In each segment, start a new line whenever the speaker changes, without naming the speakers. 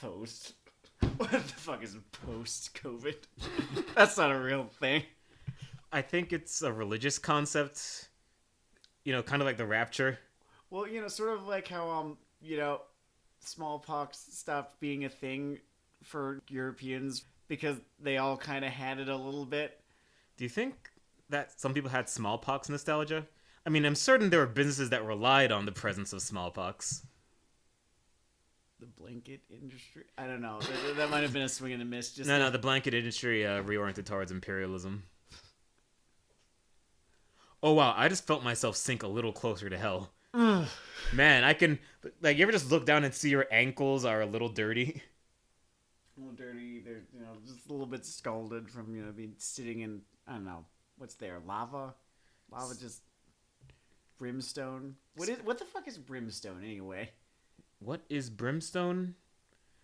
Post. What the fuck is post-COVID? That's not a real thing.
I think it's a religious concept. Kind of like the rapture.
Well, sort of like how, smallpox stopped being a thing for Europeans because they all kind of had it a little bit.
Do you think that some people had smallpox nostalgia? I mean, I'm certain there were businesses that relied on the presence of smallpox.
The blanket industry? I don't know. That might have been a swing and a miss.
No, the blanket industry reoriented towards imperialism. Oh, wow. I just felt myself sink a little closer to hell. Man, I can... Like, you ever just look down and see your ankles are a little dirty?
A little dirty. They're, just a little bit scalded from, being sitting in, I don't know, what's there? Lava? Lava just... Brimstone? What the fuck is brimstone, anyway?
What is brimstone?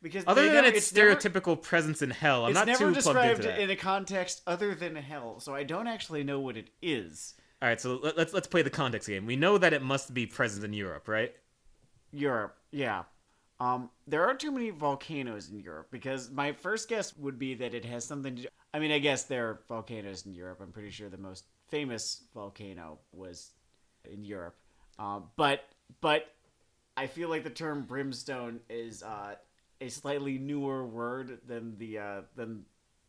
Because
other than its stereotypical presence in hell, I'm not too plugged into that. It's never described
in a context other than hell, so I don't actually know what it is.
All right, so let's play the context game. We know that it must be present in Europe, right?
Europe, yeah. There aren't too many volcanoes in Europe, because my first guess would be that it has something to do... I mean, I guess there are volcanoes in Europe. I'm pretty sure the most famous volcano was in Europe. But I feel like the term brimstone is a slightly newer word than the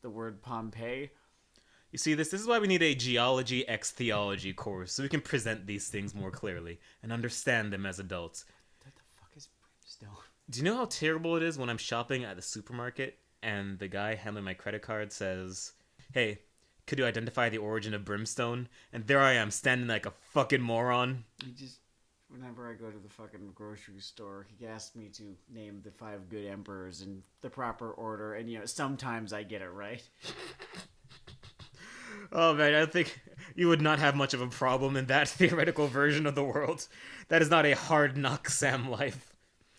word Pompeii.
You see, this is why we need a geology x theology course, so we can present these things more clearly and understand them as adults.
What the fuck is brimstone?
Do you know how terrible it is when I'm shopping at the supermarket and the guy handling my credit card says, "Hey, could you identify the origin of brimstone?" And there I am, standing like a fucking moron.
Whenever I go to the fucking grocery store, he asks me to name the 5 good emperors in the proper order, and sometimes I get it right.
Oh man, I think you would not have much of a problem in that theoretical version of the world. That is not a hard knock Sam life.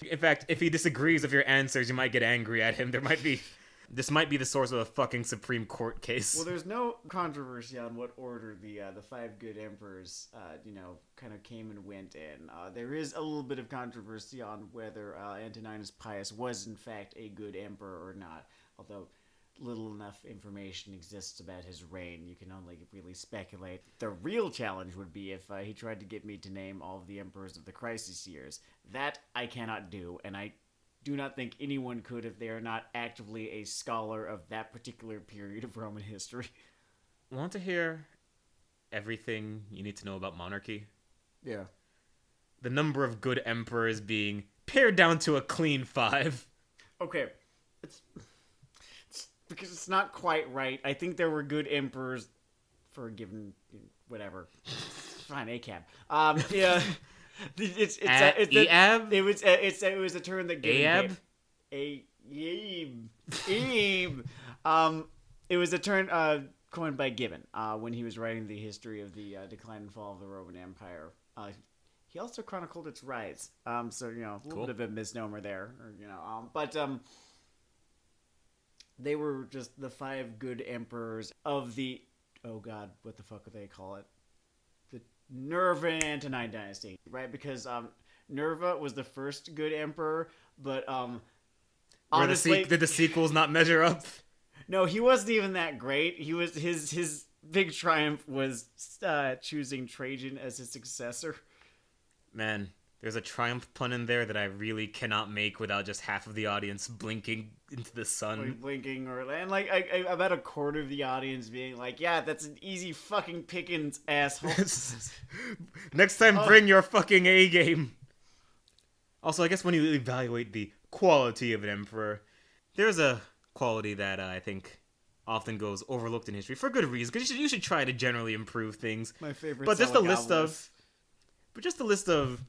In fact, if he disagrees with your answers, you might get angry at him. This might be the source of a fucking Supreme Court case.
Well, there's no controversy on what order the 5 good emperors, kind of came and went in. There is a little bit of controversy on whether Antoninus Pius was in fact a good emperor or not, although little enough information exists about his reign. You can only really speculate. The real challenge would be if he tried to get me to name all of the emperors of the crisis years. That I cannot do, and I do not think anyone could if they are not actively a scholar of that particular period of Roman history.
Want to hear everything you need to know about monarchy?
Yeah.
The number of good emperors being pared down to a clean 5.
Okay. It's because it's not quite right. I think there were good emperors for a given whatever. Fine, ACAB. Yeah. It was a term that gave it was a term coined by Gibbon when he was writing the history of the decline and fall of the Roman Empire. He also chronicled its rise. So a little bit of a misnomer there, but they were just the 5 good emperors of the what the fuck would they call it? The Nerva and Antonine dynasty, right? Because Nerva was the first good emperor, but honestly,
did the sequels not measure up?
No, he wasn't even that great. He was his big triumph was choosing Trajan as his successor. Man,
there's a triumph pun in there that I really cannot make without just half of the audience blinking into the sun.
Like blinking, and like about a quarter of the audience being like, "Yeah, that's an easy fucking pickings, asshole."
Next time, bring your fucking A game. Also, I guess when you evaluate the quality of an emperor, there's a quality that I think often goes overlooked in history for good reason. Because you should try to generally improve things.
My favorite.
But just a list of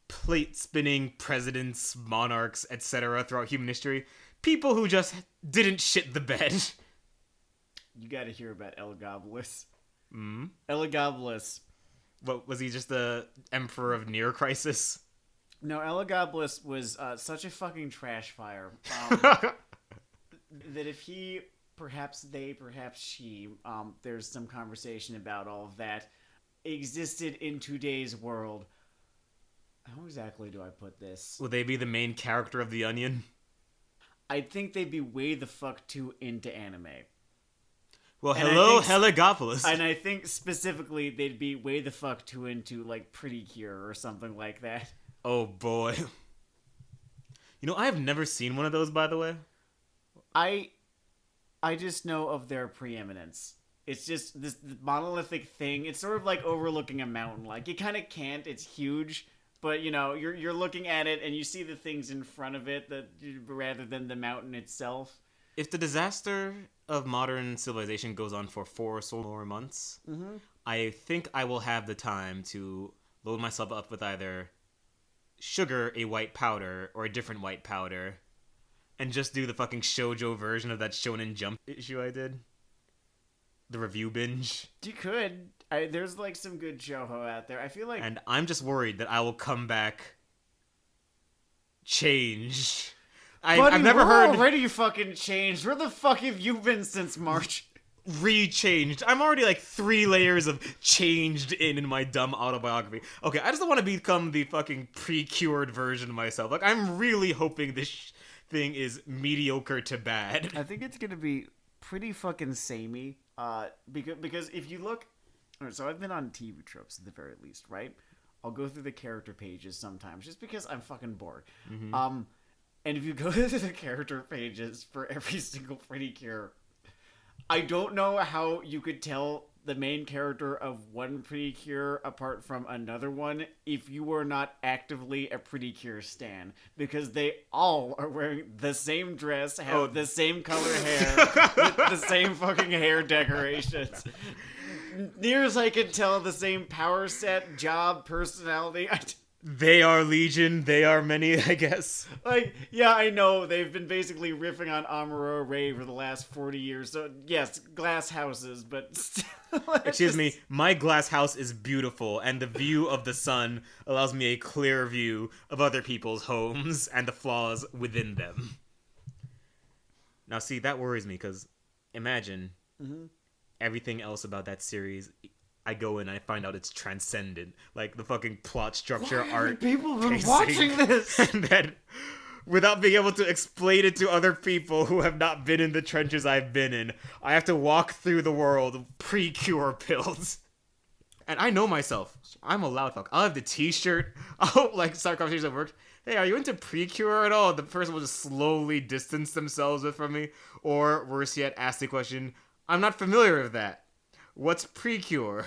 plate spinning presidents, monarchs, etc. throughout human history. People who just didn't shit the bed.
You gotta hear about Elagabalus.
Mm-hmm.
Elagabalus.
What, was he just the emperor of near crisis?
No, Elagabalus was such a fucking trash fire. That if he, perhaps they, perhaps she, there's some conversation about all of that, existed in today's world. How exactly do I put this?
Will they be the main character of The Onion?
I think they'd be way the fuck too into anime.
Well,
And
hello,
I think-
Heligopolis.
And I think specifically they'd be way the fuck too into, like, Pretty Cure or something like that.
Oh, boy. You know, I have never seen one of those, by the way.
I just know of their preeminence. It's just this monolithic thing. It's sort of like overlooking a mountain. Like, you kind of can't. It's huge. But, you know, you're looking at it and you see the things in front of it that rather than the mountain itself.
If the disaster of modern civilization goes on for 4 or so more months, I think I will have the time to load myself up with either sugar, a white powder, or a different white powder, and just do the fucking shoujo version of that Shonen Jump issue I did. The review binge.
You could. There's, like, some good shoujo out there. I feel like...
And I'm just worried that I will come back changed.
Buddy,
I've never
we're
heard
already fucking changed. Where the fuck have you been since March?
re-changed. I'm already like 3 layers of changed in my dumb autobiography. Okay, I just don't want to become the fucking pre-cured version of myself. Like, I'm really hoping this thing is mediocre to bad.
I think it's gonna be pretty fucking samey. Because if you look... Alright, so I've been on TV tropes at the very least, right? I'll go through the character pages sometimes just because I'm fucking bored. And if you go to the character pages for every single Pretty Cure, I don't know how you could tell the main character of one Pretty Cure apart from another one if you were not actively a Pretty Cure stan, because they all are wearing the same dress, have the same color hair, with the same fucking hair decorations. Near as I can tell, the same power set, job, personality.
They are legion, they are many, I guess.
Like, yeah, I know, they've been basically riffing on Amuro Ray for the last 40 years, so yes, glass houses, but still...
Excuse me, my glass house is beautiful, and the view of the sun allows me a clear view of other people's homes and the flaws within them. Now see, that worries me, because imagine everything else about that series... I go in and I find out it's transcendent. Like, the fucking plot structure, art,
people been
pacing,
watching this?
And then, without being able to explain it to other people who have not been in the trenches I've been in, I have to walk through the world pre-cure pills. And I know myself. I'm a loud fuck. I'll have the t-shirt. I'll, like, start conversations at work. Hey, are you into pre-cure at all? The person will just slowly distance themselves from me. Or, worse yet, ask the question, I'm not familiar with that. What's pre-cure?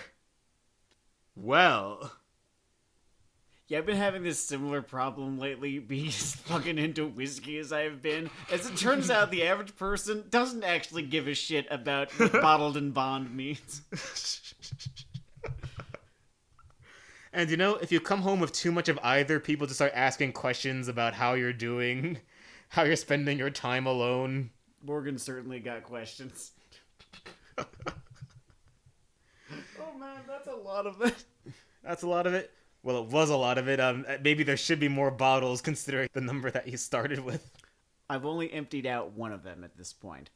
Well...
Yeah, I've been having this similar problem lately, being as fucking into whiskey as I've been. As it turns out, the average person doesn't actually give a shit about what bottled and bond means.
And you know, if you come home with too much of either, people just start asking questions about how you're doing, how you're spending your time alone.
Morgan certainly got questions. Oh man, that's a lot of it.
That's a lot of it? Well, it was a lot of it. Maybe there should be more bottles considering the number that you started with.
I've only emptied out one of them at this point.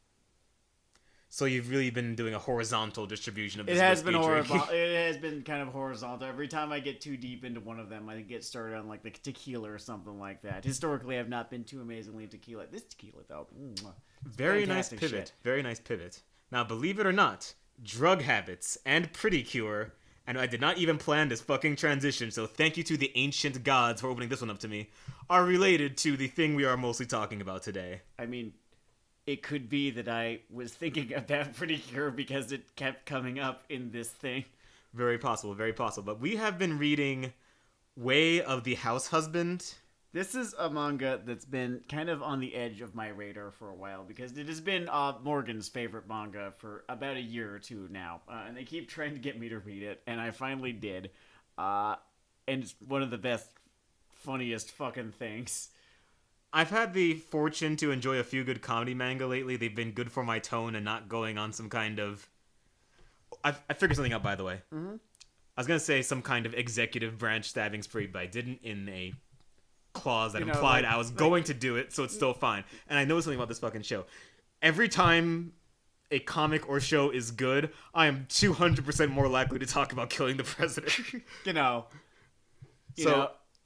So you've really been doing a horizontal distribution of this
It has
whiskey
been
drinking.
horrible. It has been kind of horizontal. Every time I get too deep into one of them, I get started on like the tequila or something like that. Historically, I've not been too amazingly tequila. This tequila, though,
Very nice
fantastic
pivot.
shit.
Very nice pivot. Now, believe it or not, drug habits and Pretty Cure, and I did not even plan this fucking transition, so thank you to the ancient gods for opening this one up to me, are related to the thing we are mostly talking about today.
I mean, it could be that I was thinking about Pretty Cure because it kept coming up in this thing.
Very possible, very possible. But we have been reading Way of the Househusband.
This is a manga that's been kind of on the edge of my radar for a while because it has been Morgan's favorite manga for about a year or two now. And they keep trying to get me to read it, and I finally did. And it's one of the best, funniest fucking things.
I've had the fortune to enjoy a few good comedy manga lately. They've been good for my tone and not going on some kind of... I figured something out, by the way. I was going to say some kind of executive branch stabbing spree, but I didn't in a clause that implied I was going to do it, so it's still fine. And I know something about this fucking show. Every time a comic or show is good, I am 200% more likely to talk about killing the president.
You know,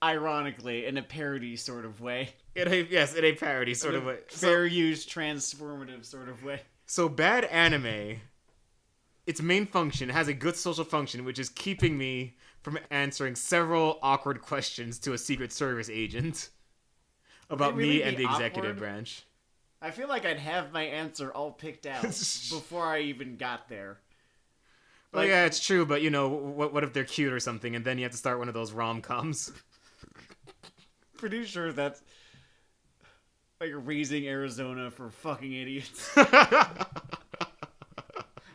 ironically, in a parody sort of way.
In a parody sort of way.
Fair use, transformative sort of way.
So bad anime, its main function has a good social function, which is keeping me from answering several awkward questions to a Secret Service agent about
really
me and the executive
awkward?
branch.
I feel like I'd have my answer all picked out before I even got there.
Well, yeah, it's true, but what if they're cute or something, and then you have to start one of those rom-coms?
Pretty sure that's like Raising Arizona for fucking idiots.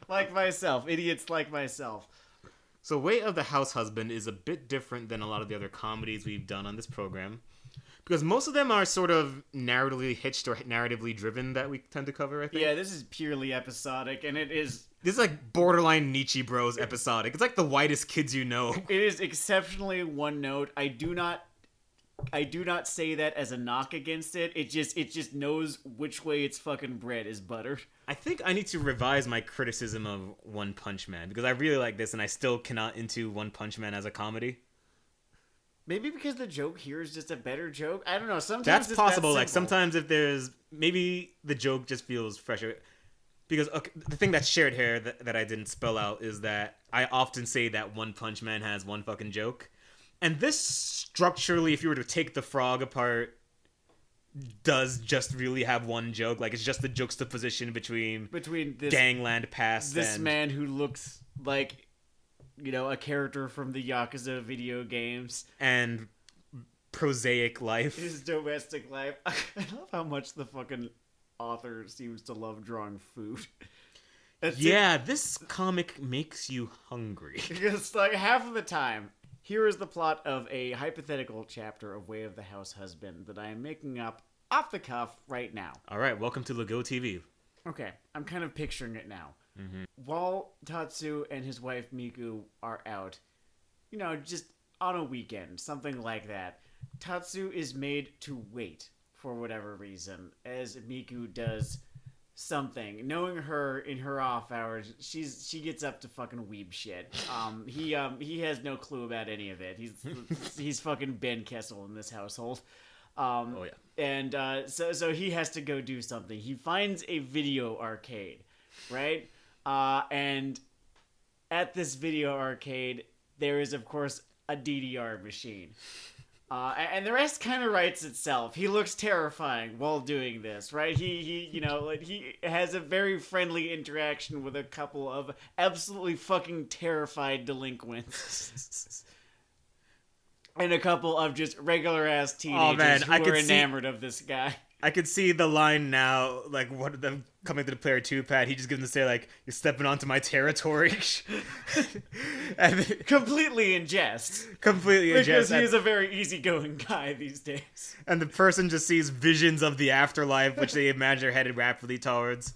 Like myself. Idiots like myself.
So Way of the Househusband is a bit different than a lot of the other comedies we've done on this program. Because most of them are sort of narratively hitched or narratively driven that we tend to cover, I think.
Yeah, this is purely episodic, and it is...
This is like borderline Nietzsche Bros episodic. It's like The Whitest Kids You Know.
It is exceptionally one note. I do not say that as a knock against it. It just knows which way its fucking bread is buttered.
I think I need to revise my criticism of One Punch Man, because I really like this and I still cannot into One Punch Man as a comedy.
Maybe because the joke here is just a better joke? I don't know. Sometimes
That's
it's
possible.
That
like sometimes if there's... Maybe the joke just feels fresher. Because the thing that's shared here that I didn't spell out is that I often say that One Punch Man has one fucking joke. And this structurally, if you were to take the frog apart, does just really have one joke. Like, it's just the juxtaposition between
this
Gangland Past
this
and...
man who looks like, a character from the Yakuza video games.
And prosaic life.
His domestic life. I love how much the fucking author seems to love drawing food.
This comic makes you hungry.
Because, like, half of the time... Here is the plot of a hypothetical chapter of Way of the Househusband that I am making up off the cuff right now.
All right, welcome to Lego TV.
Okay, I'm kind of picturing it now.
Mm-hmm.
While Tatsu and his wife Miku are out, just on a weekend, something like that, Tatsu is made to wait for whatever reason as Miku does something. Knowing her in her off hours, she gets up to fucking weeb shit. He has no clue about any of it. He's fucking Ben Kessel in this household.
Oh yeah.
And so he has to go do something. He finds a video arcade, right? And at this video arcade, there is of course a DDR machine. And the rest kind of writes itself. He looks terrifying while doing this, right? He has a very friendly interaction with a couple of absolutely fucking terrified delinquents. And a couple of just regular ass teenagers who are enamored of this guy.
I could see the line now, like one of them coming to the player 2 pad. He just gives them to say like, "You're stepping onto my territory," and
completely in jest.
Completely in jest.
Because he is a very easygoing guy these days.
And the person just sees visions of the afterlife, which they imagine are headed rapidly towards.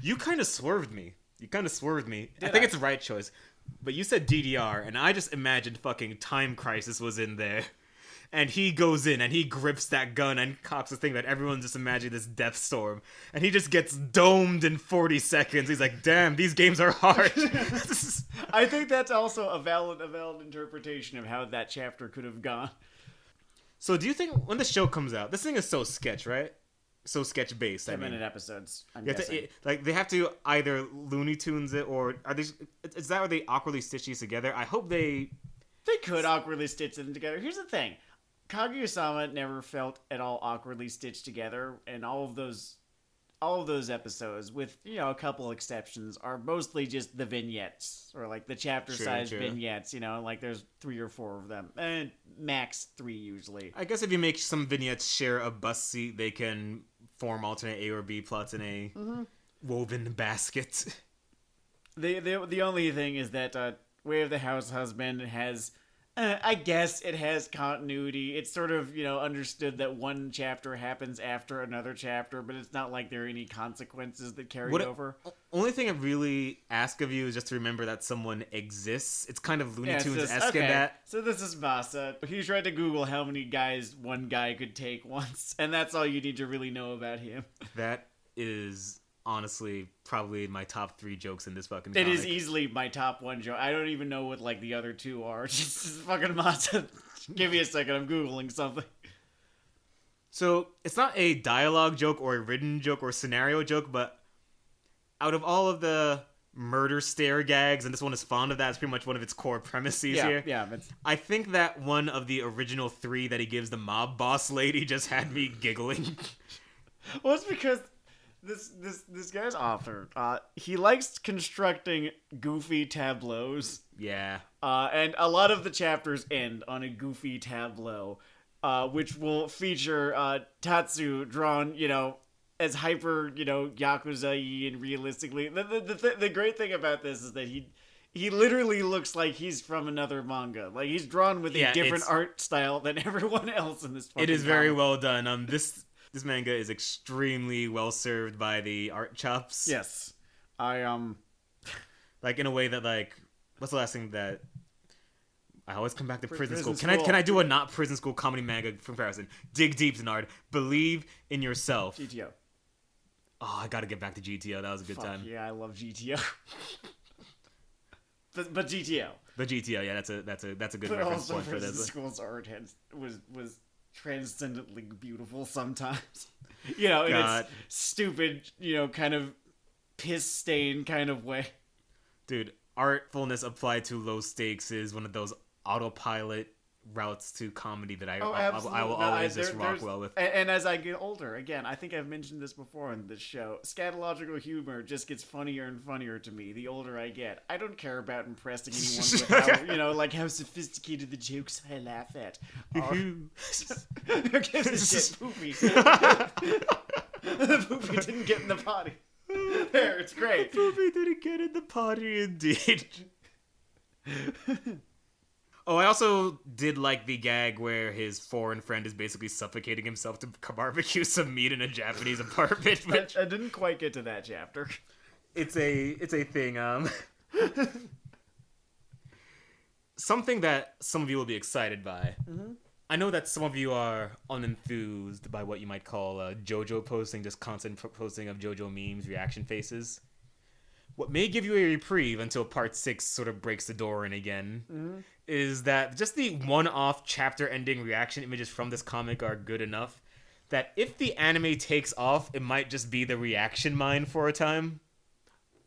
You kind of swerved me. I think it's the right choice. But you said DDR, and I just imagined fucking Time Crisis was in there. And he goes in and he grips that gun and cocks the thing that everyone just imagined this death storm. And he just gets domed in 40 seconds. He's like, damn, these games are hard.
I think that's also a valid interpretation of how that chapter could have gone.
So do you think when the show comes out, this thing is so sketch, right? So sketch based.
10-minute episodes, I'm guessing.
They have to either Looney Tunes it or is that where they awkwardly stitch these together? I hope they
could awkwardly stitch them together. Here's the thing. Kaguya-sama never felt at all awkwardly stitched together, and all of those episodes, with a couple exceptions, are mostly just the vignettes or like the chapter-sized vignettes. Like there's 3 or 4 of them, and max 3 usually.
I guess if you make some vignettes share a bus seat, they can form alternate A or B plots in a woven basket.
The only thing is that Way of the Househusband has. I guess it has continuity. It's sort of, understood that one chapter happens after another chapter, but it's not like there are any consequences that carry over.
Only thing I really ask of you is just to remember that someone exists. It's kind of Looney Tunes-esque in that.
So this is Masa. He tried to Google how many guys one guy could take once, and that's all you need to really know about him.
That is honestly probably my top 3 jokes in this fucking
It
comic.
is easily my top 1 joke. I don't even know what like the other 2 are. Just fucking Mata. Give me a second. I'm Googling something.
So it's not a dialogue joke or a written joke or scenario joke, but out of all of the murder stare gags, and this one is fond of that, it's pretty much one of its core premises here.
Yeah.
I think that one of the original 3 that he gives the mob boss lady just had me giggling.
Well, it's because this guy's author, he likes constructing goofy tableaus.
Yeah.
And a lot of the chapters end on a goofy tableau, which will feature Tatsu drawn, as hyper, Yakuza-y and realistically. The great thing about this is that he literally looks like he's from another manga. Like, he's drawn with a different art style than everyone else in this fucking
It is very
comic.
well done. This manga is extremely well served by the art chops.
Yes.
Like, in a way that, like, what's the last thing that... I always come back to prison school.
Prison School.
Can I do a not prison school comedy manga comparison? Dig deep, Dennard. Believe in yourself.
GTO.
Oh, I gotta get back to GTO. That was a good time.
Yeah, I love GTO. but GTO.
The GTO, yeah, that's a good
But
reference
also
point for
Prison
this.
School's art was transcendently beautiful sometimes. In its stupid, kind of piss-stained kind of way.
Dude, artfulness applied to low stakes is one of those autopilot routes to comedy that I will always just rock well with.
And as I get older, again, I think I've mentioned this before on this show, scatological humor just gets funnier and funnier to me the older I get. I don't care about impressing anyone with how, how sophisticated the jokes I laugh at are. Who gives a shit? Poopy. The poopy didn't get in the potty. There, it's great.
Poopy didn't get in the potty, indeed. Oh, I also did like the gag where his foreign friend is basically suffocating himself to barbecue some meat in a Japanese apartment. Which
I didn't quite get to that chapter.
It's a thing. Something that some of you will be excited by.
Mm-hmm.
I know that some of you are unenthused by what you might call JoJo posting, just constant posting of JoJo memes, reaction faces. What may give you a reprieve until part 6 sort of breaks the door in again is that just the one-off chapter-ending reaction images from this comic are good enough that if the anime takes off, it might just be the reaction mine for a time.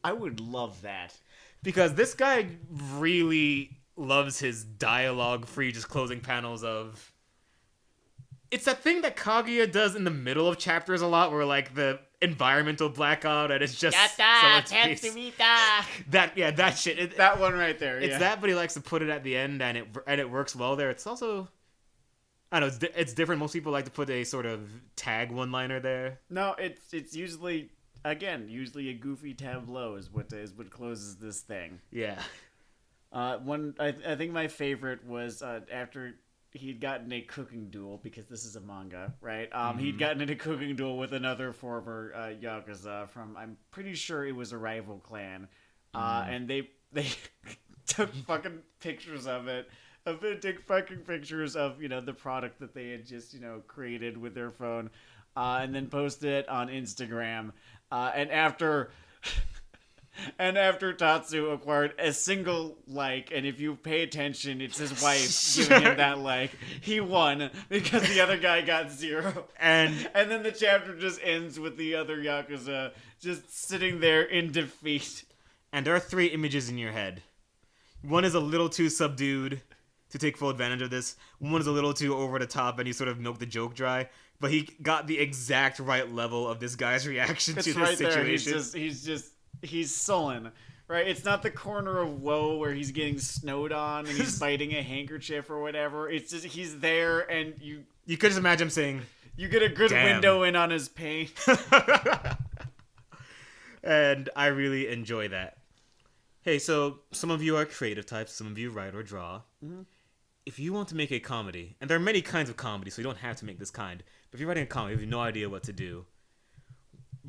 I would love that.
Because this guy really loves his dialogue-free, just closing panels of... It's that thing that Kaguya does in the middle of chapters a lot, where, like, the environmental blackout, and it's just... That shit.
That one right there,
It's that, but he likes to put it at the end, and it works well there. It's also... I don't know, it's different. Most people like to put a sort of tag one-liner there.
No, it's usually... Again, usually a goofy tableau is what closes this thing.
Yeah.
I think my favorite was after he'd gotten a cooking duel, because this is a manga, right? He'd gotten in a cooking duel with another former Yakuza from, I'm pretty sure it was a rival clan. And they took fucking pictures of it. Took fucking pictures of, the product that they had just, created with their phone. And then posted it on Instagram. And after Tatsu acquired a single like, and if you pay attention, it's his wife giving him that like, he won because the other guy got 0. And then the chapter just ends with the other Yakuza just sitting there in defeat.
And there are 3 images in your head. One is a little too subdued to take full advantage of this. One is a little too over the top, and you sort of milk the joke dry. But he got the exact right level of this guy's reaction to this
right
situation.
There. He's sullen, right? It's not the corner of woe where he's getting snowed on and he's biting a handkerchief or whatever. It's just he's there, and you
could just imagine him saying,
you get a good window in on his pain.
And I really enjoy that. Hey, so some of you are creative types, some of you write or draw. Mm-hmm. If you want to make a comedy, and there are many kinds of comedy, so you don't have to make this kind, but if you're writing a comedy, you have no idea what to do,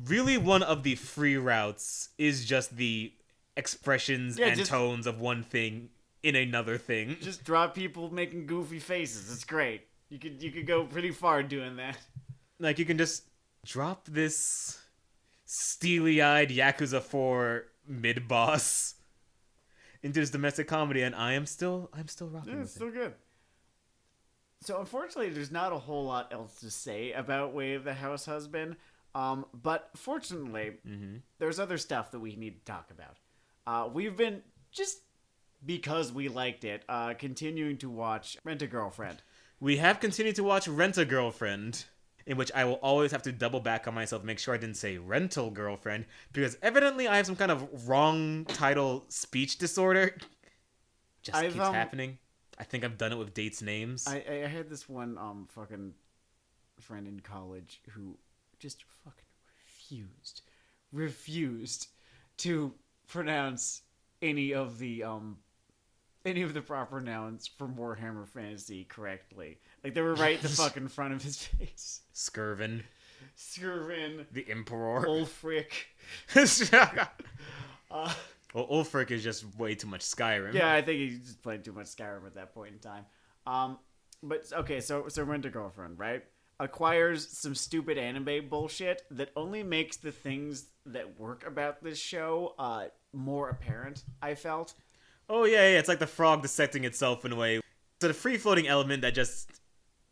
really one of the free routes is just the expressions and tones of one thing in another thing.
Just draw people making goofy faces. It's great. You could go pretty far doing that.
Like, you can just drop this steely-eyed Yakuza 4 mid-boss into this domestic comedy, and I'm still rocking
Yeah,
with
it's still good. So unfortunately, there's not a whole lot else to say about Way of the House Husband. But fortunately, there's other stuff that we need to talk about. We've been, just because we liked it, continuing to watch Rent-A-Girlfriend.
We have continued to watch Rent-A-Girlfriend, in which I will always have to double back on myself, make sure I didn't say rental girlfriend, because evidently I have some kind of wrong title speech disorder. Just keeps happening. I think I've done it with dates' names.
I had this one fucking friend in college who just fucking refused to pronounce any of the proper nouns from Warhammer Fantasy correctly. Like, they were right in the fucking front of his face.
Skirvin.
The
Emperor.
Ulfric.
Well, Ulfric is just way too much Skyrim.
Yeah, I think he just played too much Skyrim at that point in time. But okay, so Rent-A-Girlfriend, right? Acquires some stupid anime bullshit that only makes the things that work about this show more apparent, I felt.
Oh, yeah, it's like the frog dissecting itself in a way. So the free-floating element that just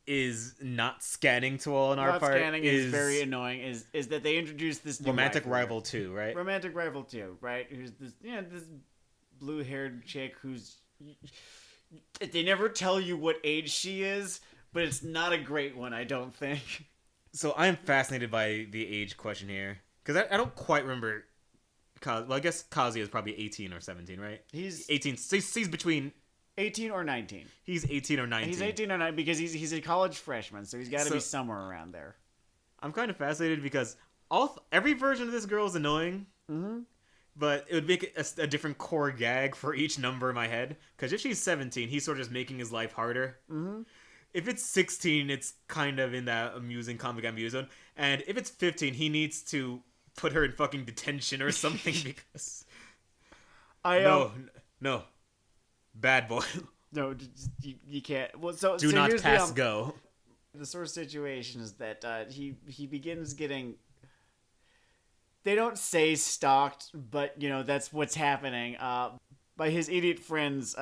is not scanning to all on our part
is very annoying, is that they introduced this new
Romantic Rival 2, right?
Romantic Rival 2, right? Who's this, this blue-haired chick who's... They never tell you what age she is, but it's not a great one, I don't think.
So I'm fascinated by the age question here. Because I don't quite remember... Well, I guess Kazuya is probably 18 or 17, right?
He's
18. He's between...
18 or 19.
He's 18 or 19.
He's 18 or 19 because he's a college freshman, so he's got to be somewhere around there.
I'm kind of fascinated because every version of this girl is annoying.
Mm-hmm.
But it would make a different core gag for each number in my head. Because if she's 17, he's sort of just making his life harder.
Mm-hmm.
If it's 16, it's kind of in that amusing comic amuse zone. And if it's 15, he needs to put her in fucking detention or something because... No. Bad boy.
No, you can't. Well, so
do not pass go.
The sort of situation is that he begins getting... They don't say stalked, but, that's what's happening. By his idiot friend's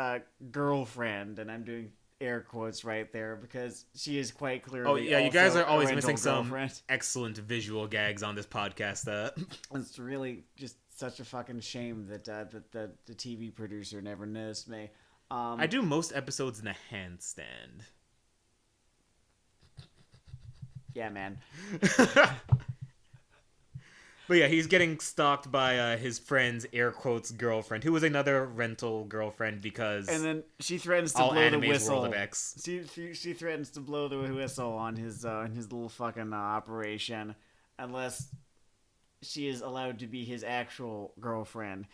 girlfriend, and I'm doing air quotes right there, because she is quite clearly...
Oh, yeah, you guys are always missing
girlfriend.
Some excellent visual gags on this podcast.
It's really just such a fucking shame that the TV producer never noticed me.
I do most episodes in a handstand.
Yeah, man.
But yeah, he's getting stalked by his friend's air quotes girlfriend, who was another rental girlfriend because...
And then she threatens to blow the whistle.
World of X.
She threatens to blow the whistle on his little fucking operation unless she is allowed to be his actual girlfriend.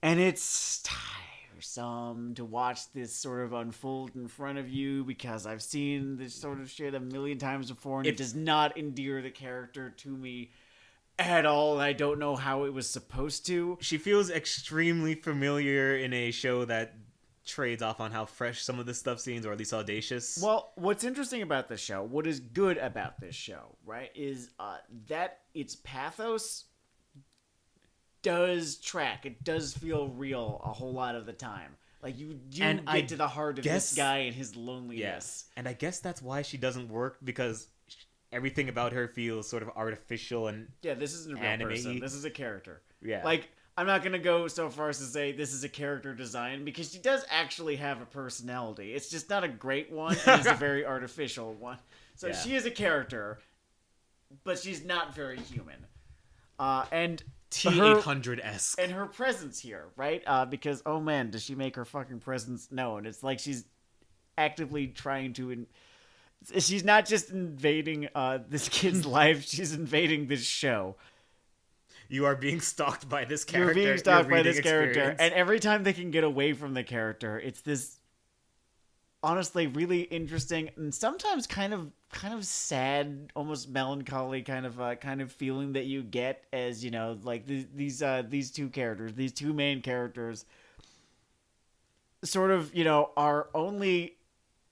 And it's tiresome to watch this sort of unfold in front of you because I've seen this sort of shit a million times before, and it does not endear the character to me at all. I don't know how it was supposed to.
She feels extremely familiar in a show that trades off on how fresh some of this stuff seems, or at least audacious.
Well, what's interesting about this show, what is good about this show, right, is that its pathos does track. It does feel real a whole lot of the time. Like, you get to the heart of this guy and his loneliness.
Yes. And I guess that's why she doesn't work, because everything about her feels sort of artificial and
this isn't a real
anime-y.
person. This is a character.
Yeah.
Like, I'm not going to go so far as to say this is a character design, because she does actually have a personality. It's just not a great one, and it's a very artificial one. So she is a character, but she's not very human. And
T-800-esque.
And her presence here, right? Because, oh man, does she make her fucking presence known? It's like she's actively trying to... She's not just invading this kid's life, she's invading this show.
You are being stalked by this character.
You're being stalked by this character. And every time they can get away from the character, it's this honestly really interesting and sometimes kind of sad, almost melancholy kind of feeling that you get as, like these two characters, these two main characters sort of, are only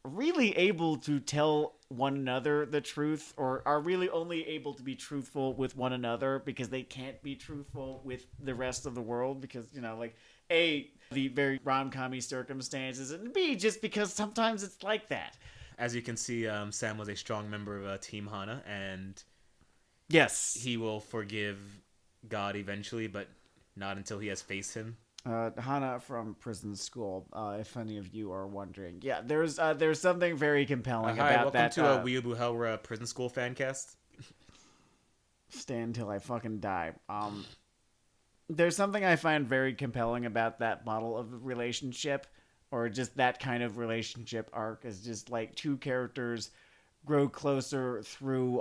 really able to tell one another the truth, or are really only able to be truthful with one another because they can't be truthful with the rest of the world because, like, A, the very rom-com-y circumstances, and B, just because sometimes it's like that.
As you can see, Sam was a strong member of Team Hana, and
yes,
he will forgive God eventually, but not until he has faced him.
Hana from Prison School, if any of you are wondering. Yeah, there's something very compelling about that.
Hi, welcome to Weeaboo Hell, we're a Prison School fan cast.
Stay until I fucking die. There's something I find very compelling about that model of relationship, or just that kind of relationship arc, is just like two characters grow closer through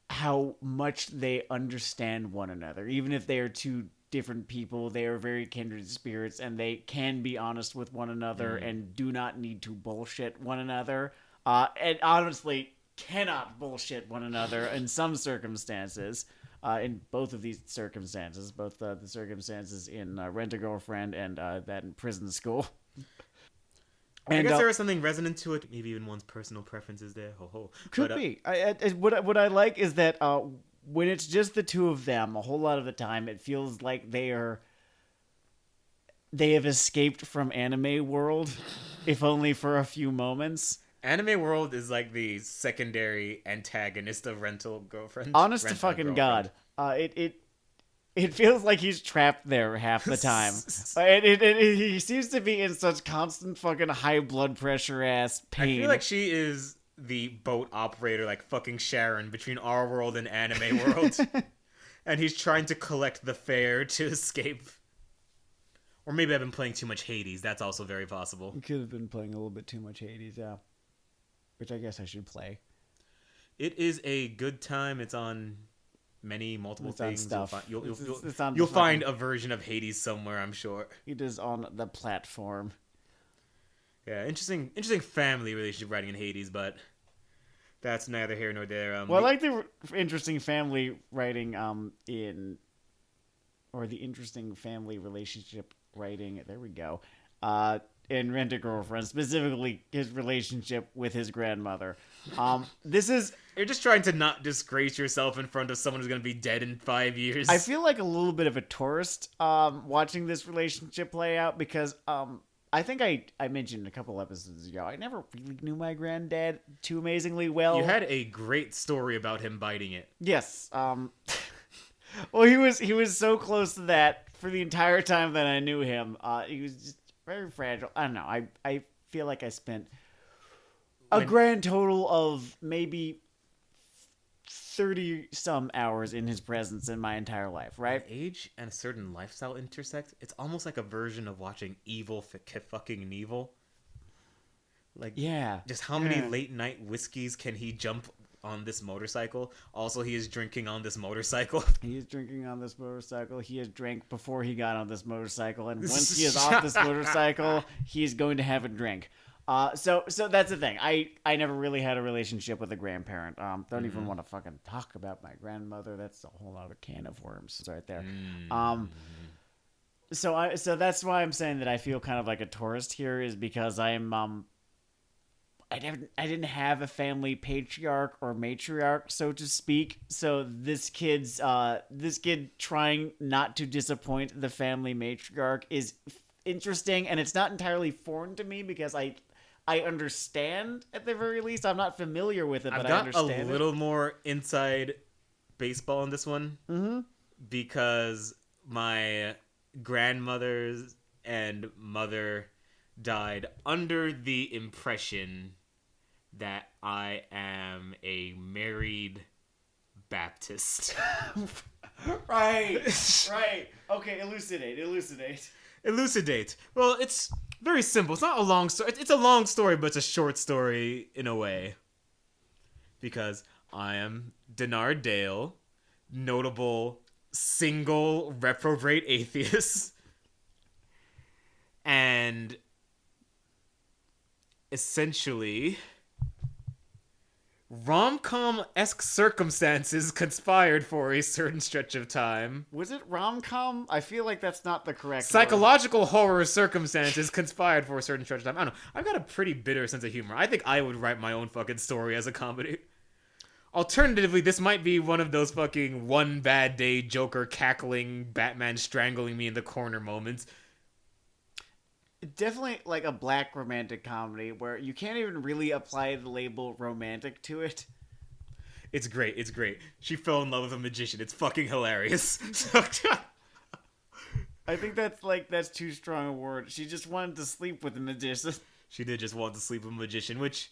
how much they understand one another. Even if they are two different people, they are very kindred spirits, and they can be honest with one another and do not need to bullshit one another. And honestly, cannot bullshit one another in some circumstances. In both of these circumstances, both the circumstances in Rent-A-Girlfriend and that in Prison School.
I guess there is something resonant to it. Maybe even one's personal preferences there.
Could be. What I like is that when it's just the two of them, a whole lot of the time, it feels like they have escaped from anime world, if only for a few moments.
Anime world is like the secondary antagonist of Rental Girlfriend.
Honest to fucking God, it feels like he's trapped there half the time. He seems to be in such constant fucking high blood pressure ass pain.
I feel like she is the boat operator, like fucking Sharon, between our world and anime world. And he's trying to collect the fare to escape. Or maybe I've been playing too much Hades. That's also very possible.
You could have been playing a little bit too much Hades, yeah. Which I guess I should play.
It is a good time. It's on multiple things.
Stuff.
You'll find a version of Hades somewhere, I'm sure.
It is on the platform.
Yeah, interesting family relationship writing in Hades, but that's neither here nor there.
I like the interesting family writing the interesting family relationship writing. There we go. In Rent-A-Girlfriend, specifically his relationship with his grandmother.
You're just trying to not disgrace yourself in front of someone who's going to be dead in 5 years.
I feel like a little bit of a tourist watching this relationship play out because I think I mentioned a couple episodes ago, I never really knew my granddad too amazingly well.
You had a great story about him biting it.
Yes. Well, he was so close to that for the entire time that I knew him. He was just very fragile. I don't know. I feel like I spent a grand total of maybe 30-some hours in his presence in my entire life, right?
When age and a certain lifestyle intersect, it's almost like a version of watching Evil fucking Evil. Like,
yeah.
Just how many late night whiskeys can he jump on this motorcycle? Also, he is drinking on this motorcycle.
He is drinking on this motorcycle. He has drank before he got on this motorcycle, and once he is off this motorcycle, he is going to have a drink. So that's the thing. I never really had a relationship with a grandparent. Don't even want to fucking talk about my grandmother. That's a whole other can of worms right there. So that's why I'm saying that I feel kind of like a tourist here, is because I'm I didn't have a family patriarch or matriarch, so to speak. So this kid trying not to disappoint the family matriarch is interesting, and it's not entirely foreign to me because I understand, at the very least. I'm not familiar with it, but I understand it.
I've got a little more inside baseball in this one. Mm-hmm. Because my grandmother's and mother died under the impression that I am a married Baptist.
Right. Okay, elucidate.
Elucidate. Well, it's very simple. It's not a long story. It's a long story, but it's a short story in a way. Because I am Dennard Dale, notable single reprobate atheist. And essentially, rom-com-esque circumstances conspired for a certain stretch of time.
Was it rom-com? I feel like that's not the correct
Psychological horror circumstances conspired for a certain stretch of time. I don't know. I've got a pretty bitter sense of humor. I think I would write my own fucking story as a comedy. Alternatively, this might be one of those fucking one bad day Joker cackling, Batman strangling me in the corner moments.
Definitely like a black romantic comedy where you can't even really apply the label romantic to it.
It's great. It's great. She fell in love with a magician. It's fucking hilarious.
I think that's too strong a word. She just wanted to sleep with a magician.
She did just want to sleep with a magician, which...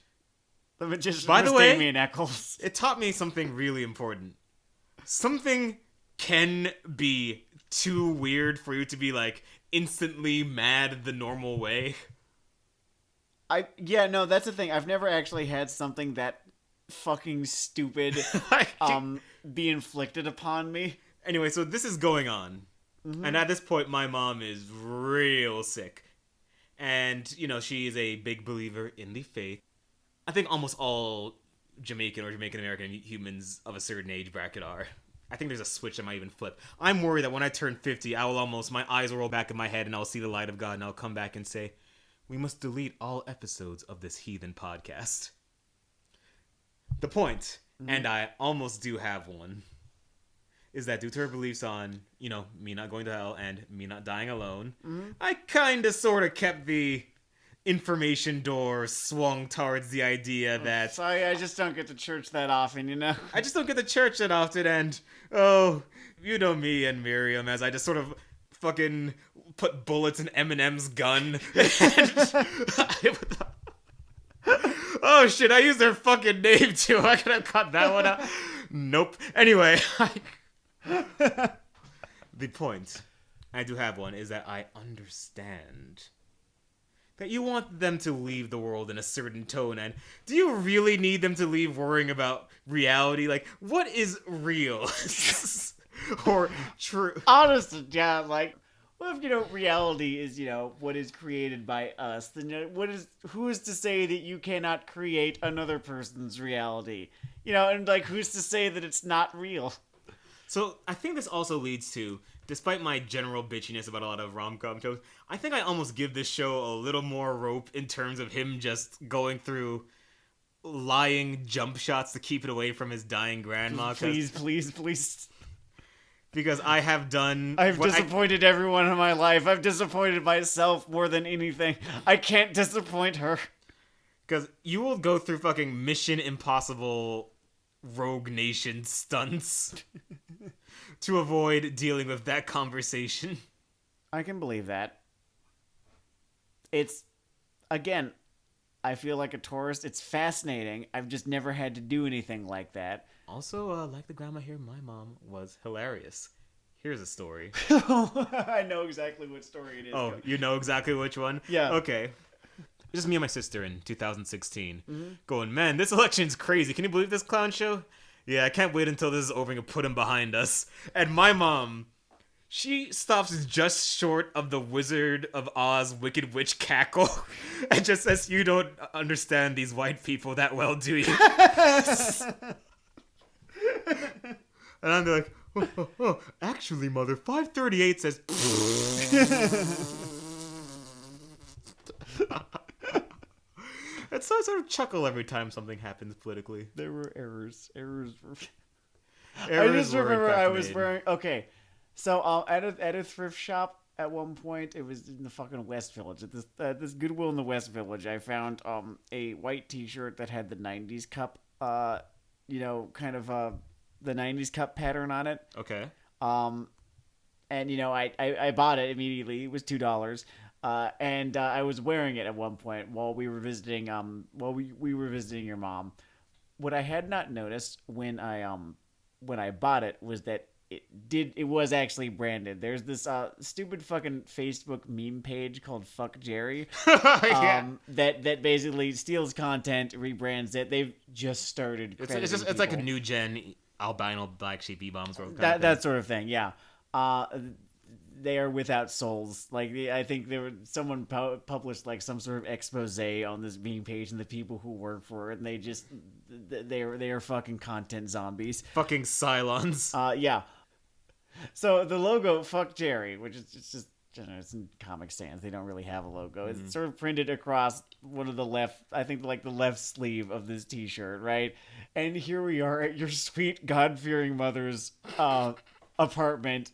The magician
By
was
the way,
Damien Eccles.
It taught me something really important. Something can be too weird for you to be, like, instantly mad the normal way.
No, that's the thing. I've never actually had something that fucking stupid be inflicted upon me.
Anyway, so this is going on. Mm-hmm. And at this point, my mom is real sick. And, you know, she is a big believer in the faith. I think almost all Jamaican or Jamaican-American humans of a certain age bracket are. I think there's a switch that might even flip. I'm worried that when I turn 50, my eyes will roll back in my head and I'll see the light of God and I'll come back and say, we must delete all episodes of this heathen podcast. The point, and I almost do have one, is that due to her beliefs on, you know, me not going to hell and me not dying alone, I kind of sort of kept the information door swung towards the idea that...
Sorry, I just don't get to church that often, you know?
I just don't get to church that often, and, oh, you know me and Miriam, as I just sort of fucking put bullets in Eminem's gun. Oh shit, I used their fucking name too. I could have cut that one out. Nope. Anyway, the point, I do have one, is that I understand that you want them to leave the world in a certain tone, and do you really need them to leave worrying about reality? Like, what is real? Or true?
Honestly, yeah, like, well, if, you know, reality is, you know, what is created by us, then, you know, who is to say that you cannot create another person's reality? You know, and, like, who's to say that it's not real?
So, I think this also leads to, despite my general bitchiness about a lot of rom-com shows, I think I almost give this show a little more rope in terms of him just going through lying jump shots to keep it away from his dying grandma.
Please.
Because I have done...
I've disappointed everyone in my life. I've disappointed myself more than anything. I can't disappoint her.
Because you will go through fucking Mission Impossible Rogue Nation stunts to avoid dealing with that conversation.
I can believe that. It's, again, I feel like a tourist. It's fascinating. I've just never had to do anything like that.
Also, like the grandma here, my mom was hilarious. Here's a story.
I know exactly what story it is.
Oh, you know exactly which one?
Yeah.
Okay. Just me and my sister in 2016. Going, man, this election's crazy. Can you believe this clown show? Yeah, I can't wait until this is over and put him behind us. And my mom, she stops just short of the Wizard of Oz Wicked Witch cackle and just says, you don't understand these white people that well, do you? And I'm like, oh, actually, mother, 538 says... And so I sort of chuckle every time something happens politically.
There were errors.
Errors
I just remember I was wearing... Okay, so at a thrift shop at one point, it was in the fucking West Village. At this Goodwill in the West Village, I found a white t-shirt that had the 90s cup, you know, kind of the 90s cup pattern on it.
Okay.
And, you know, I bought it immediately. It was $2. And I was wearing it at one point while we were visiting. We were visiting your mom. What I had not noticed when I bought it was that it was actually branded. There's this stupid fucking Facebook meme page called Fuck Jerry.
Yeah.
That basically steals content, rebrands it. They've just started.
It's like a new gen albino black sheep E-bombs world.
That sort of thing. Yeah. they are without souls. Like I think someone published like some sort of expose on this meme page, and the people who work for it, and they are fucking content zombies.
Fucking Cylons.
Yeah. So the logo "Fuck Jerry," which is just. It's in Comic Sans. They don't really have a logo. It's sort of printed across one of the left, I think, like the left sleeve of this T-shirt, right? And here we are at your sweet God-fearing mother's apartment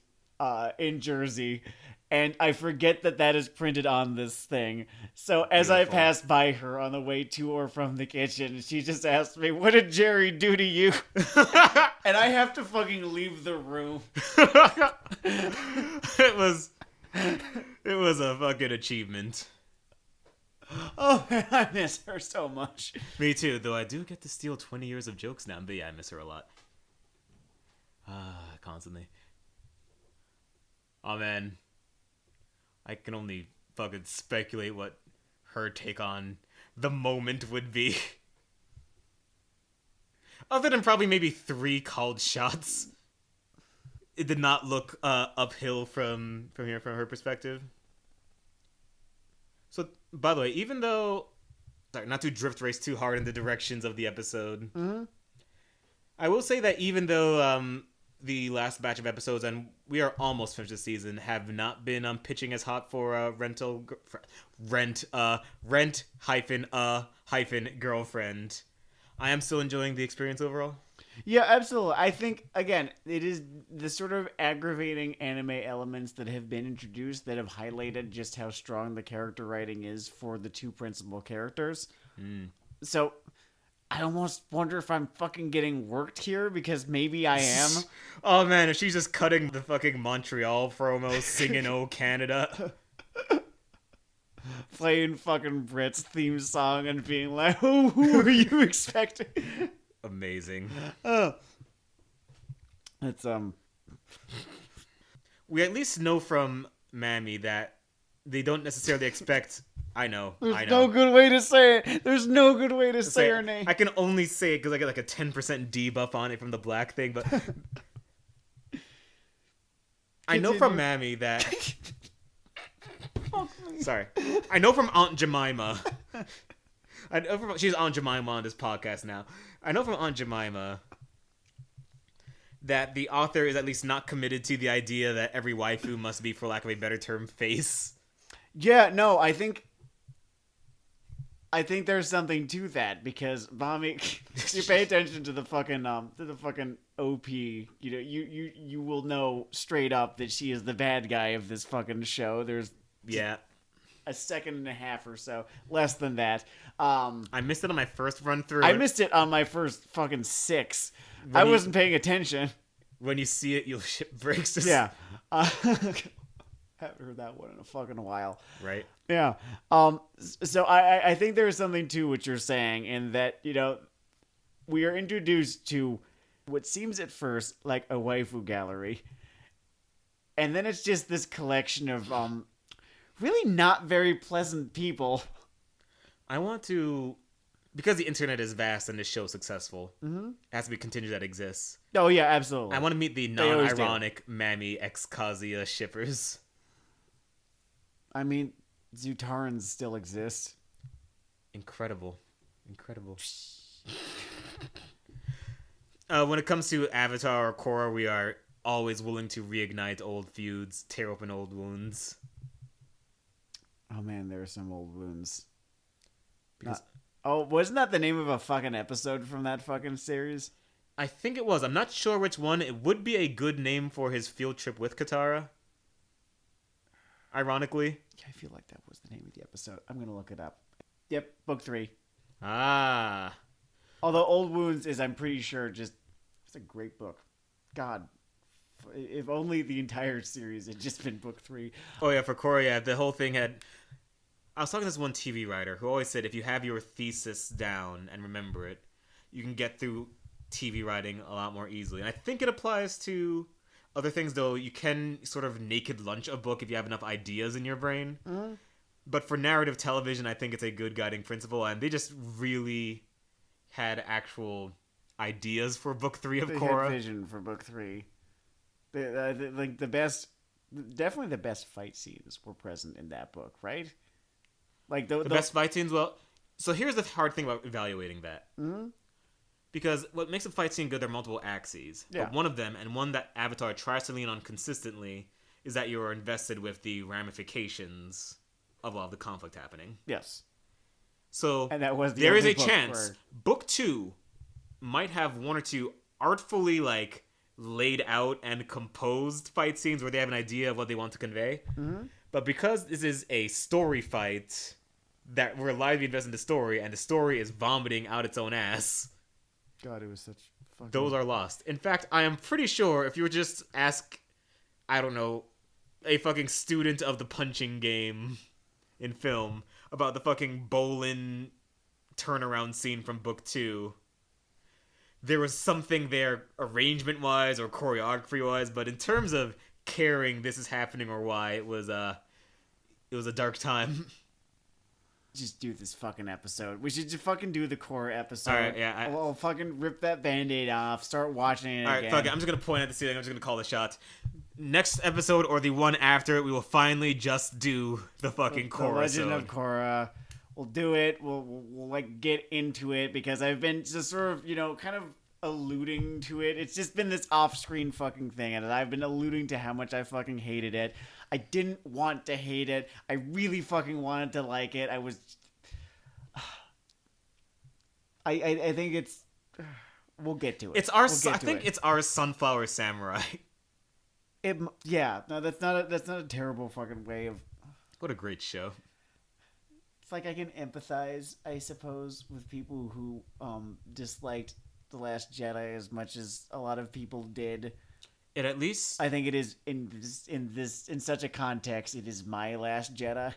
in Jersey, and I forget that is printed on this thing. So as I pass by her on the way to or from the kitchen, she just asked me, "What did Jerry do to you?" And I have to fucking leave the room.
It was a fucking achievement.
Oh, I miss her so much.
Me too, though I do get to steal 20 years of jokes now, but yeah, I miss her a lot. Constantly. Oh man. I can only fucking speculate what her take on the moment would be. Other than probably maybe 3 called shots. It did not look uphill from her perspective. So, by the way, even though... Sorry, not to drift race too hard in the directions of the episode.
Mm-hmm.
I will say that even though the last batch of episodes, and we are almost finished the season, have not been pitching as hot for rent girlfriend, I am still enjoying the experience overall.
Yeah, absolutely. I think, again, it is the sort of aggravating anime elements that have been introduced that have highlighted just how strong the character writing is for the 2 principal characters. So, I almost wonder if I'm fucking getting worked here, because maybe I am.
Oh man, if she's just cutting the fucking Montreal promo, singing "Oh Canada."
Playing fucking Brit's theme song and being like, who are you expecting?
Amazing.
It's
We at least know from Mammy that they don't necessarily expect. I know.
No good way to say it. There's no good way to say her name.
I can only say it because I get like a 10% debuff on it from the black thing, but I know from Mammy that. Sorry, I know from Aunt Jemima. She's Aunt Jemima on this podcast now. I know from Aunt Jemima that the author is at least not committed to the idea that every waifu must be, for lack of a better term, face.
Yeah, no, I think there's something to that, because Mami, you pay attention to the fucking OP, you know, you will know straight up that she is the bad guy of this fucking show. There's a second and a half or so, less than that.
I missed it on my first run through.
I missed it on my first fucking 6. I wasn't paying attention.
When you see it, you'll shit bricks.
Yeah. Haven't heard that one in a fucking while.
Right.
Yeah. So I think there's something to what you're saying, in that, you know, we are introduced to what seems at first like a waifu gallery, and then it's just this collection of really not very pleasant people.
I want to, because the internet is vast and this show successful, it has to be continued that exists.
Oh yeah, absolutely.
I want to meet the non-ironic Mammy ex Kazuya shippers.
I mean, Zutarans still exist.
Incredible. When it comes to Avatar or Korra, we are always willing to reignite old feuds, tear open old wounds.
Oh man, there are some old wounds. Wasn't that the name of a fucking episode from that fucking series?
I think it was. I'm not sure which one. It would be a good name for his field trip with Katara. Ironically.
Yeah, I feel like that was the name of the episode. I'm gonna look it up. Yep, book 3.
Ah.
Although Old Wounds is, I'm pretty sure, it's a great book. God, if only the entire series had just been book 3.
Oh yeah, for Korra, yeah, the whole thing had... I was talking to this one TV writer who always said if you have your thesis down and remember it, you can get through TV writing a lot more easily. And I think it applies to other things, though. You can sort of naked lunch a book if you have enough ideas in your brain. Mm-hmm. But for narrative television, I think it's a good guiding principle. And they just really had actual ideas for book 3 of Korra.
They had vision for book 3. Like the best definitely the best fight scenes were present in that book, right? Like the
best fight scenes. Well, so here's the hard thing about evaluating that.
Mm-hmm.
Because what makes a fight scene good, there are multiple axes.
Yeah.
But one of them, and one that Avatar tries to lean on consistently, is that you're invested with the ramifications of all the conflict happening.
Yes.
So
and that was
there is a chance book 2 might have one or two artfully like laid out and composed fight scenes where they have an idea of what they want to convey.
Mm-hmm.
But because this is a story fight that we're allowed to be invested in the story, and the story is vomiting out its own ass,
God, it was such fucking...
those are lost. In fact, I am pretty sure if you were just ask, I don't know, a fucking student of the punching game in film about the fucking Bolin turnaround scene from book 2, there was something there arrangement-wise or choreography-wise, but in terms of caring this is happening or why, it was a dark time.
Just do this fucking episode. We should just fucking do the core episode.
All right, yeah.
I'll fucking rip that Band-Aid off, start watching it again.
All right, fuck it. I'm just going to point at the ceiling. I'm just going to call the shots. Next episode or the one after it, we will finally just do the fucking Korra.
The Legend of Korra. We'll do it. We'll like get into it because I've been just sort of, kind of alluding to it. It's just been this off-screen fucking thing, and I've been alluding to how much I fucking hated it. I didn't want to hate it. I really fucking wanted to like it. I was... I think it's... We'll get to it.
It's our... I think it's our Sunflower Samurai.
Yeah. No, that's not a terrible fucking way of...
What a great show.
It's like I can empathize, I suppose, with people who disliked The Last Jedi as much as a lot of people did.
It at least...
I think it is in such a context, it is my Last Jedi.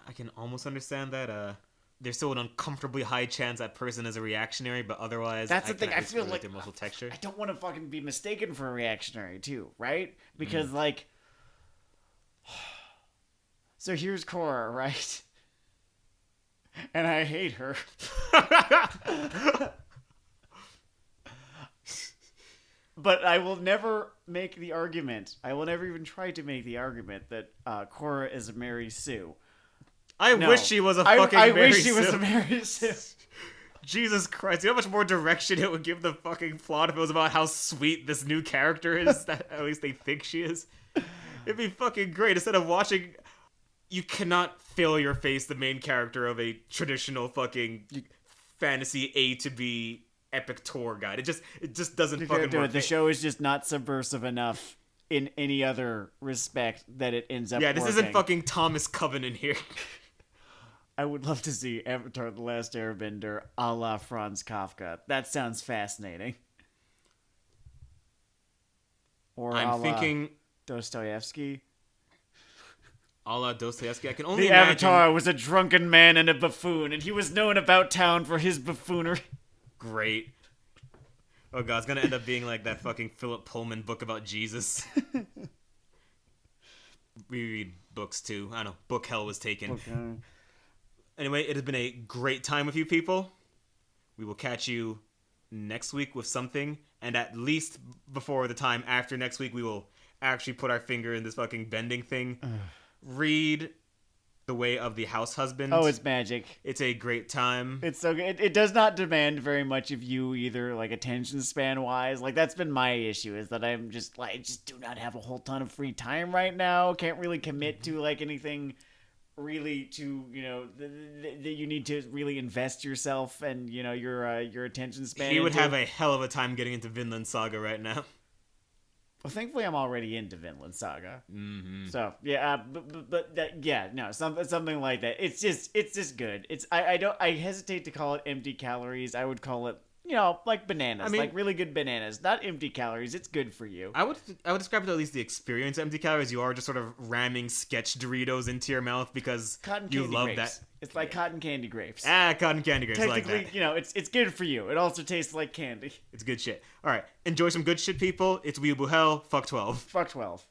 I can almost understand that. There's still an uncomfortably high chance that person is a reactionary, but otherwise...
That's the thing, I feel like...
Their emotional texture.
I don't want to fucking be mistaken for a reactionary, too, right? Because, like... So here's Korra, right? And I hate her. But I will never make the argument. I will never even try to make the argument that Korra is a Mary Sue.
I wish she was a fucking Mary Sue. I wish she was
a Mary Sue.
Jesus Christ, you know how much more direction it would give the fucking plot if it was about how sweet this new character is, that at least they think she is? It'd be fucking great. Instead of watching... You cannot fail your face the main character of a traditional fucking fantasy A to B epic tour guide. It just doesn't fucking work.
The show is just not subversive enough in any other respect that it ends up
this
working.
isn't fucking Thomas Covenant here.
I would love to see Avatar The Last Airbender a la Franz Kafka. That sounds fascinating. Or
I'm thinking
Dostoevsky.
A la Dostoevsky. I can only
The
imagine...
Avatar was a drunken man and a buffoon, and he was known about town for his buffoonery.
Great. Oh god, it's gonna end up being like that fucking Philip Pullman book about Jesus. We read books too. I don't know. Book Hell was taken.
Okay.
Anyway, it has been a great time with you people. We will catch you next week with something, and at least before the time after next week, we will actually put our finger in this fucking bending thing. Read The Way of the Househusband.
Oh, it's magic.
It's a great time.
It's so good. It does not demand very much of you either, like attention span wise. Like that's been my issue, is that I'm just like, I just do not have a whole ton of free time right now. Can't really commit to like anything really to, that you need to really invest yourself and, your attention span.
He would have a hell of a time getting into Vinland Saga right now.
Well, thankfully, I'm already into Vinland Saga.
Mm-hmm.
So yeah, something like that. It's just good. I hesitate to call it empty calories. I would call it, like bananas, like really good bananas, not empty calories. It's good for you.
I would describe it to at least the experience of empty calories. You are just sort of ramming sketch Doritos into your mouth because you love
grapes.
that.
It's like cotton candy grapes.
Cotton candy grapes.
Technically,
like that.
It's good for you. It also tastes like candy.
It's good shit. All right, enjoy some good shit, people. It's Weeaboo Hell. Fuck 12.
Fuck 12.